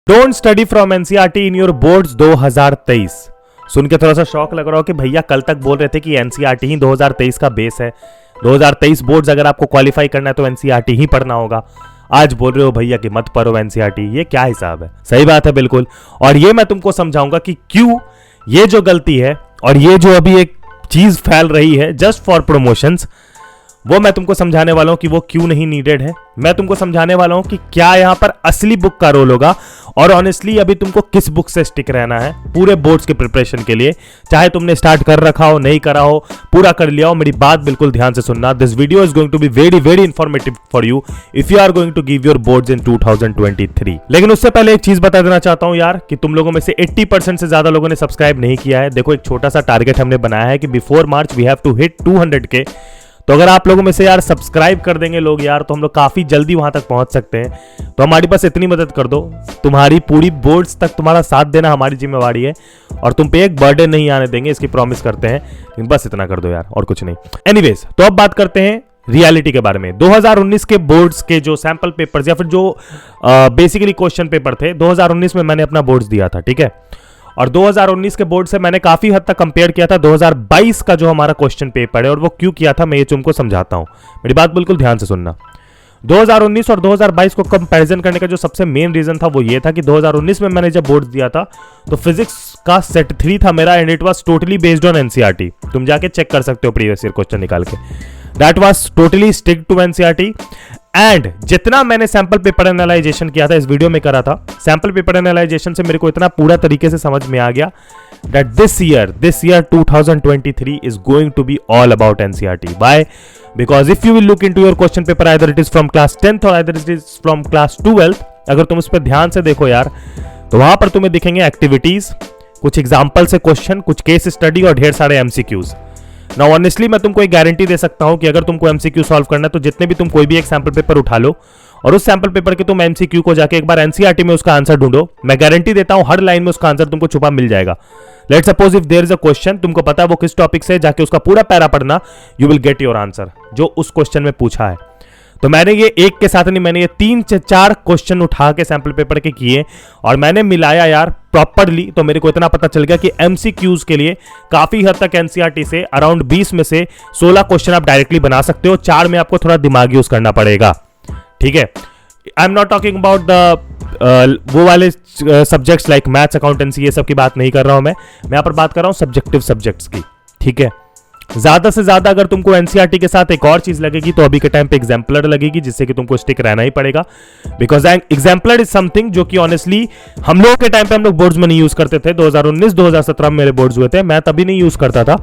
Don't study from NCERT in your boards 2023। सुन के थोड़ा सा शौक लग रहा हो कि भैया कल तक बोल रहे थे कि एनसीईआरटी ही 2023 का बेस है, 2023 बोर्ड्स अगर आपको क्वालिफाई करना है तो एनसीईआरटी ही पढ़ना होगा। आज बोल रहे हो भैया कि मत पढ़ो एनसीईआरटी, ये क्या हिसाब है? सही बात है बिल्कुल। और ये मैं तुमको समझाऊंगा कि क्यों ये जो गलती है और ये जो अभी एक चीज फैल रही है जस्ट फॉर प्रमोशंस, वो मैं तुमको समझाने वाला हूं कि वो क्यों नहीं नीडेड है। मैं तुमको समझाने वाला हूं कि क्या यहां पर असली बुक का रोल होगा और ऑनेस्टली अभी तुमको किस बुक से स्टिक रहना है पूरे बोर्ड्स के प्रिपरेशन के लिए। चाहे तुमने स्टार्ट कर रखा हो, नहीं करा हो, पूरा कर लिया हो, मेरी बात बिल्कुल ध्यान से सुनना। This video is going to be very very informative for you if you are going to give your boards in 2023। लेकिन उससे पहले एक चीज बता देना चाहता हूं यार कि तुम लोगों में से 80% से ज्यादा लोगों ने सब्सक्राइब नहीं किया है। देखो, एक छोटा सा टारगेट हमने बनाया है कि before March we have to hit 200K। तो अगर आप लोगों में से यार सब्सक्राइब कर देंगे लोग यार, तो हम लोग काफी जल्दी वहां तक पहुंच सकते हैं। तो हमारी बस इतनी मदद कर दो, तुम्हारी पूरी बोर्ड्स तक तुम्हारा साथ देना हमारी जिम्मेवारी है और तुम पे एक बर्डन नहीं आने देंगे, इसकी प्रॉमिस करते हैं। लेकिन बस इतना कर दो यार, और कुछ नहीं। एनीवेज, तो अब बात करते हैं रियलिटी के बारे में। 2019 के बोर्ड्स के जो सैंपल पेपर्स या फिर जो बेसिकली क्वेश्चन पेपर थे, 2019 में मैंने अपना बोर्ड्स दिया था, ठीक है। और 2019 के बोर्ड से मैंने काफी हद तक कंपेयर किया था 2022 का जो हमारा क्वेश्चन पेपर है, और वो क्यों किया था मैं ये तुमको समझाता हूं। मेरी बात बिल्कुल ध्यान से सुनना। 2019 और 2022 को कंपैरिजन करने का जो सबसे मेन रीजन था वो ये था कि 2019 में मैंने जब बोर्ड दिया था तो फिजिक्स का सेट 3 था मेरा and it was totally based on NCERT. तुम जाके चेक कर सकते हो प्रीवियस ईयर क्वेश्चन निकाल के। That was totally stick to NCERT. And जितना मैंने सैंपल पेपर एनालाइजेशन किया था, इस वीडियो में करा था, सैंपल पेपर एनालाइजेशन से मेरे को इतना पूरा तरीके से समझ में आ गया that this year 2023 is going to be all about NCERT. Why? Because if you will look into your question paper, either it is from class 10th or either it is from class 12th, अगर तुम इस पर ध्यान से देखो यार, तो वहां पर तुम्हें दिखेंगे एक्टिविटीज, कुछ एग्जाम्पल से क्वेश्चन, कुछ केस स्टडी और ढेर सारे एमसीक्यूज। नाउ ऑनेस्टली मैं तुमको एक गारंटी दे सकता हूं कि अगर तुमको एमसीक्यू सॉल्व करना है तो जितने भी तुम कोई भी एक सैंपल पेपर उठा लो और उस सैंपल पेपर के तुम एमसीक्यू को जाके एक बार एनसीईआरटी में उसका आंसर ढूंढो, मैं गारंटी देता हूं हर लाइन में उसका आंसर तुमको छुपा मिल जाएगा। Let suppose if there is a question, तुमको पता है वो किस टॉपिक से, जाके उसका पूरा पैरा पढ़ना, you will get your answer जो उस क्वेश्चन में पूछा है। तो मैंने ये एक के साथ नहीं, मैंने ये 3-4 क्वेश्चन उठा के सैंपल पेपर के किए और मैंने मिलाया यार प्रॉपरली, तो मेरे को इतना पता चल गया कि एमसीक्यूज के लिए काफी हद तक एनसीईआरटी से अराउंड 20 में से 16 क्वेश्चन आप डायरेक्टली बना सकते हो, 4 में आपको थोड़ा दिमाग यूज करना पड़ेगा, ठीक है। I am not talking about the वो वाले सब्जेक्ट्स लाइक मैथ्स, अकाउंटेंसी, ये सब की बात नहीं कर रहा हूं मैं यहाँ पर बात कर रहा हूं सब्जेक्टिव सब्जेक्ट्स की, ठीक है। ज्यादा से ज्यादा अगर तुमको एनसीईआरटी के साथ एक और चीज लगेगी तो अभी के टाइम पे एग्जाम्पलर लगेगी, जिससे कि तुमको स्टिक रहना ही पड़ेगा। बिकॉज एग्जाम्पलर इज समथिंग जो कि ऑनेस्टली हम लोगों के टाइम पे हम लोग बोर्ड्स में नहीं यूज करते थे। 2019-2017 में मेरे बोर्ड्स हुए थे, मैं तभी नहीं यूज करता था।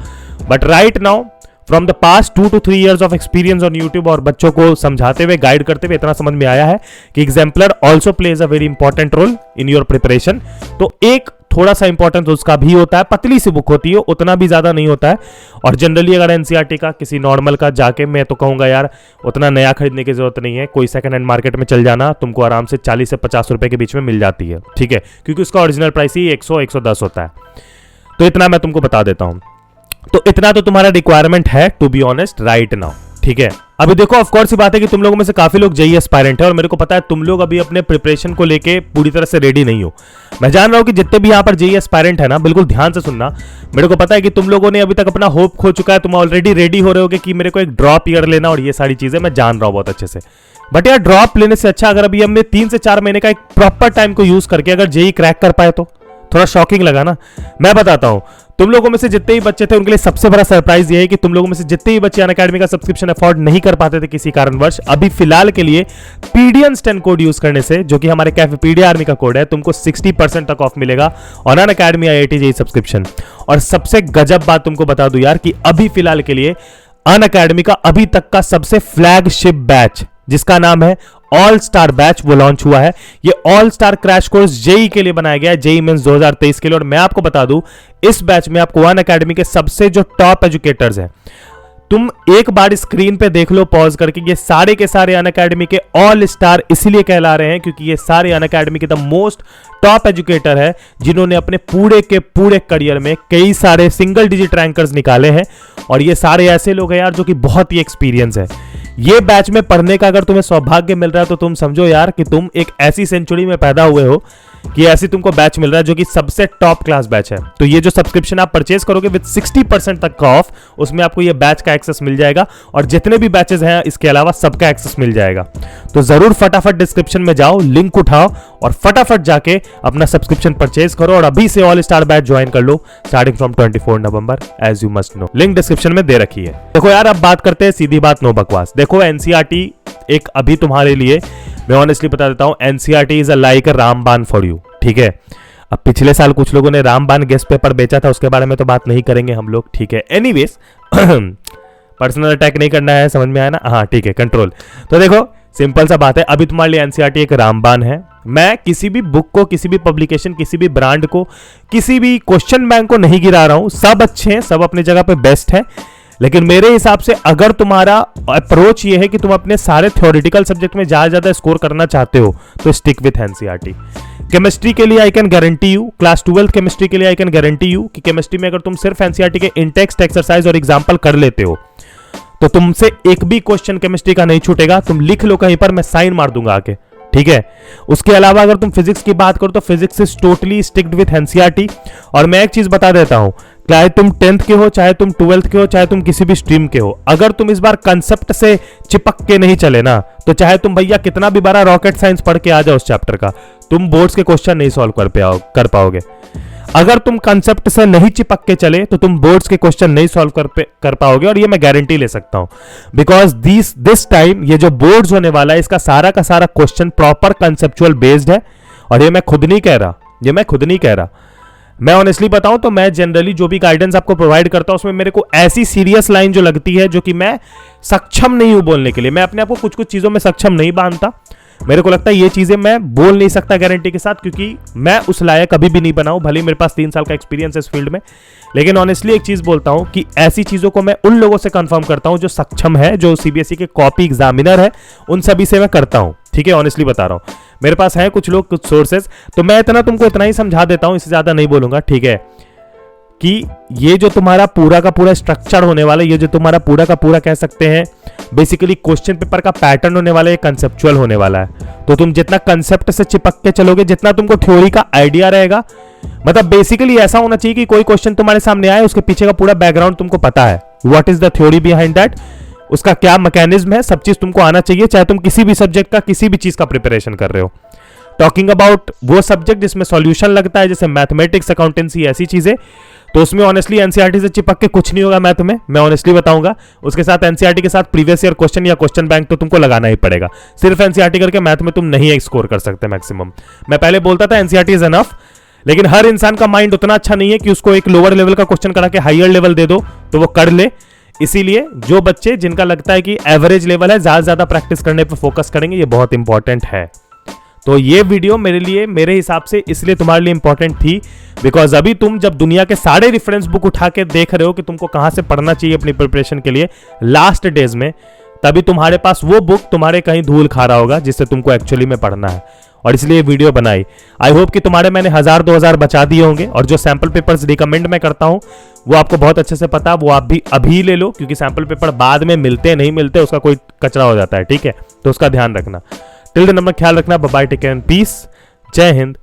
But right now from the past 2 to 3 years of experience on YouTube और बच्चों को समझाते हुए, गाइड करते हुए इतना समझ में आया है कि exemplar also plays a very important role in your preparation. तो एक थोड़ा सा इंपॉर्टेंस उसका भी होता है, पतली सी बुक होती है, उतना भी ज्यादा नहीं होता है। और जनरली अगर एनसीईआरटी का किसी नॉर्मल का जाके, मैं तो कहूंगा यार उतना नया खरीदने की जरूरत नहीं है, कोई सेकंड हैंड मार्केट में चल जाना, तुमको आराम से 40 से 50 रुपए के बीच में मिल जाती है, ठीक है, क्योंकि उसका ओरिजिनल प्राइस ही 100-110 होता है। तो इतना मैं तुमको बता देता हूं, तो इतना तो तुम्हारा रिक्वायरमेंट है to be honest right now, ठीक है। अभी देखो, ऑफ कोर्स बात है कि तुम लोगों में से काफी लोग जेईई एस्पायरेंट है और मेरे को पता है तुम लोग अभी अपने प्रिपरेशन को लेके पूरी तरह से रेडी नहीं हो। मैं जान रहा हूं कि जितने भी यहां पर जेईई एस्पायरेंट है ना, बिल्कुल ध्यान से सुनना। मेरे को पता है कि तुम लोगों ने अभी तक अपना होप खो चुका है, तुम ऑलरेडी रेडी हो रहे होगे कि मेरे को एक ड्रॉप ईयर लेना और ये सारी चीजें, मैं जान रहा हूं बहुत अच्छे से। बट यार ड्रॉप लेने से अच्छा अगर अभी हमने 3 से 4 महीने का एक प्रॉपर टाइम को यूज करके अगर जेईई क्रैक कर पाए तो थोड़ा शॉकिंग लगा ना। मैं बताता हूं, तुम लोगों में से जितने ही बच्चे थे उनके लिए सबसे बड़ा सरप्राइज ये है कि तुम लोगों में से जितने ही बच्चे अनअकैडमी का सब्सक्रिप्शन अफोर्ड नहीं कर पाते थे किसी कारणवश, अभी फिलहाल के लिए PDN10 कोड यूज करने से, जो कि हमारे कैफेपीडिया आर्मी का कोड है, तुमको 60% तक ऑफ मिलेगा on Unacademy IIT JEE subscription. और सबसे गजब बात तुमको बता दूं यार कि अभी फिलहाल के लिए अनअकैडमी का अभी तक का सबसे फ्लैगशिप बैच, जिसका नाम है ऑल स्टार बैच, वो लॉन्च हुआ है। ये all star crash course JEE के लिए बनाया गया है, जेईई मेंस 2023 के लिए। और मैं आपको बता दूं, इस बैच में आपको अनअकैडमी के सबसे जो टॉप एजुकेटर्स हैं, तुम एक बार स्क्रीन पे देख लो पॉज करके, ये सारे के सारे अनअकैडमी के ऑल स्टार इसीलिए कहला रहे हैं क्योंकि ये सारे अनअकैडमी के द मोस्ट टॉप एजुकेटर है, जिन्होंने अपने पूरे के पूरे करियर में कई सारे सिंगल डिजिट रैंकर्स निकाले हैं। और ये सारे ऐसे लोग हैं यार जो कि बहुत ही एक्सपीरियंस है। ये बैच में पढ़ने का अगर तुम्हें सौभाग्य मिल रहा है तो तुम समझो यार कि तुम एक ऐसी सेंचुरी में पैदा हुए हो कि ऐसी तुमको बैच मिल रहा है जो कि सबसे टॉप क्लास बैच है। तो ये जो सब्सक्रिप्शन आप परचेज करोगे विद 60% तक का ऑफ, उसमें आपको ये बैच का एक्सेस मिल जाएगा और जितने भी बैचेस हैं इसके अलावा सबका एक्सेस मिल जाएगा। तो जरूर फटाफट डिस्क्रिप्शन में जाओ, लिंक उठाओ और फटाफट जाके अपना सब्सक्रिप्शन परचेज करो और अभी से ऑल स्टार बैच ज्वाइन कर लो starting from 24 November, as you must know. Link description में दे रखी है। देखो यार, अब बात करते हैं सीधी बात, नो बकवास। देखो एनसीईआरटी एक अभी तुम्हारे लिए मैं ऑनेस्टली बता देता हूं, NCERT is like a Ramban for you, ठीक है। अब पिछले साल कुछ लोगों ने रामबान गेस्ट पेपर बेचा था, उसके बारे में तो बात नहीं करेंगे हम लोग, ठीक है। एनीवेज पर्सनल अटैक नहीं करना है, समझ में आया ना? हाँ ठीक है, कंट्रोल। तो देखो सिंपल सा बात है, अभी तुम्हारे लिए एनसीईआरटी एक रामबान है। मैं किसी भी बुक को, किसी भी पब्लिकेशन, किसी भी ब्रांड को, किसी भी क्वेश्चन बैंक को नहीं गिरा रहा हूं। सब अच्छे हैं, सब अपनी जगह पे बेस्ट है, लेकिन मेरे हिसाब से अगर तुम्हारा अप्रोच ये है कि तुम अपने सारे थ्योरेटिकल सब्जेक्ट में ज्यादा स्कोर करना चाहते हो तो स्टिक विथ एनसीईआरटी। केमिस्ट्री के लिए I can guarantee you, class 12 chemistry के लिए आई कैन गारंटी यू कि केमिस्ट्री में अगर तुम सिर्फ एनसीईआरटी के इंटेक्स्ट, एक्सरसाइज और एग्जाम्पल कर लेते हो तो तुमसे एक भी क्वेश्चन केमिस्ट्री का नहीं छूटेगा। तुम लिख लो कहीं पर, मैं साइन मार दूंगा आके, ठीक है। उसके अलावा अगर तुम फिजिक्स की बात करो तो physics is totally sticked with NCERT. और मैं एक चीज बता देता हूं, चाहे तुम 10th के हो, चाहे तुम 12th के हो, चाहे तुम किसी भी स्ट्रीम के हो, अगर तुम इस बार कंसेप्ट से चिपक के नहीं चले ना, तो चाहे तुम भैया कितना भी बड़ा रॉकेट साइंस पढ़ के आ जाओ उस चैप्टर का, तुम बोर्ड्स के क्वेश्चन नहीं सॉल्व कर पाओगे। अगर तुम कंसेप्ट से नहीं चिपक के चले तो तुम बोर्ड्स के क्वेश्चन नहीं सॉल्व कर पाओगे, और ये मैं गारंटी ले सकता हूं, बिकॉज दिस टाइम ये जो बोर्ड्स होने वाला है इसका सारा का सारा क्वेश्चन प्रॉपर कंसेप्चुअल बेस्ड है। और ये मैं खुद नहीं कह रहा, मैं ऑनेस्टली बताऊं तो मैं जनरली जो भी गाइडेंस आपको प्रोवाइड करता हूं उसमें मेरे को ऐसी सीरियस लाइन जो लगती है जो कि मैं सक्षम नहीं हूं बोलने के लिए, मैं अपने आप को कुछ कुछ चीजों में सक्षम नहीं मानता। मेरे को लगता है ये चीजें मैं बोल नहीं सकता गारंटी के साथ, क्योंकि मैं उस लायक कभी भी नहीं बनाऊं, भले मेरे पास 3 साल का एक्सपीरियंस है इस फील्ड में। लेकिन ऑनेस्टली एक चीज बोलता हूं कि ऐसी चीजों को मैं उन लोगों से कंफर्म करता हूं जो सक्षम है, जो सीबीएसई के कॉपी एग्जामिनर है, उन सभी से मैं करता हूं, ठीक है। ऑनेस्टली बता रहा हूं, मेरे पास है कुछ लोग, कुछ सोर्सेज, तो मैं तुमको इतना ही समझा देता हूं, इससे ज्यादा नहीं बोलूंगा, ठीक है। कि ये जो तुम्हारा पूरा का पूरा स्ट्रक्चर होने वाला है, ये जो तुम्हारा पूरा का पूरा कह सकते हैं बेसिकली क्वेश्चन पेपर का पैटर्न होने वाला है, कंसेप्चुअल होने वाला है। तो तुम जितना कंसेप्ट से चिपक के चलोगे, जितना तुमको थ्योरी का आइडिया रहेगा, मतलब बेसिकली ऐसा होना चाहिए कि कोई क्वेश्चन तुम्हारे सामने आए, उसके पीछे का पूरा बैकग्राउंड तुमको पता है, what is the theory behind that, उसका क्या मैकेनिज्म है, सब चीज तुमको आना चाहिए, चाहे तुम किसी भी सब्जेक्ट का, किसी भी चीज का प्रिपरेशन कर रहे हो। टॉकिंग अबाउट वो सब्जेक्ट जिसमें सॉल्यूशन लगता है, जैसे मैथमेटिक्स, अकाउंटेंसी, ऐसी चीजें, तो उसमें ऑनेस्टली एनसीईआरटी से चिपक के कुछ नहीं होगा मैथ में, मैं ऑनेस्टली बताऊंगा। उसके साथ एनसीईआरटी के साथ प्रीवियस ईयर क्वेश्चन या क्वेश्चन बैंक तो तुमको लगाना ही पड़ेगा। सिर्फ एनसीईआरटी करके मैथ में तुम नहीं स्कोर कर सकते मैक्सिमम। मैं पहले बोलता था एनसीईआरटी इज एनफ, लेकिन हर इंसान का माइंड उतना अच्छा नहीं है कि उसको एक लोअर लेवल का क्वेश्चन करा के हायर लेवल दे दो तो वो कर ले। इसीलिए जो बच्चे जिनका लगता है कि एवरेज लेवल है, ज्यादा प्रैक्टिस करने पर फोकस करेंगे, ये बहुत इंपॉर्टेंट है। तो ये वीडियो मेरे लिए, मेरे हिसाब से इसलिए तुम्हारे लिए इंपॉर्टेंट थी बिकॉज अभी तुम जब दुनिया के सारे रेफरेंस बुक उठा के देख रहे हो कि तुमको कहां से पढ़ना चाहिए अपनी प्रिपरेशन के लिए लास्ट डेज में, तभी तुम्हारे पास वो बुक तुम्हारे कहीं धूल खा रहा होगा जिससे तुमको एक्चुअली में पढ़ना है, और इसलिए वीडियो बनाई। आई होप कि तुम्हारे मैंने 1000-2000 बचा दिए होंगे, और जो सैंपल पेपर्स रिकमेंड मैं करता हूं वो आपको बहुत अच्छे से पता, वो आप भी अभी ले लो, क्योंकि सैंपल पेपर बाद में मिलते नहीं मिलते उसका कोई कचरा हो जाता है, ठीक है। तो उसका ध्यान रखना। टिल देन अपना ख्याल रखना। Bye, take care and peace. जय हिंद,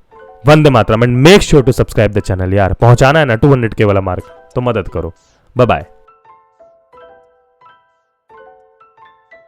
वंदे मातरम, and make sure to subscribe the channel यार। पहुंचाना है ना 200K वाला मार्क, तो मदद करो। Bye bye.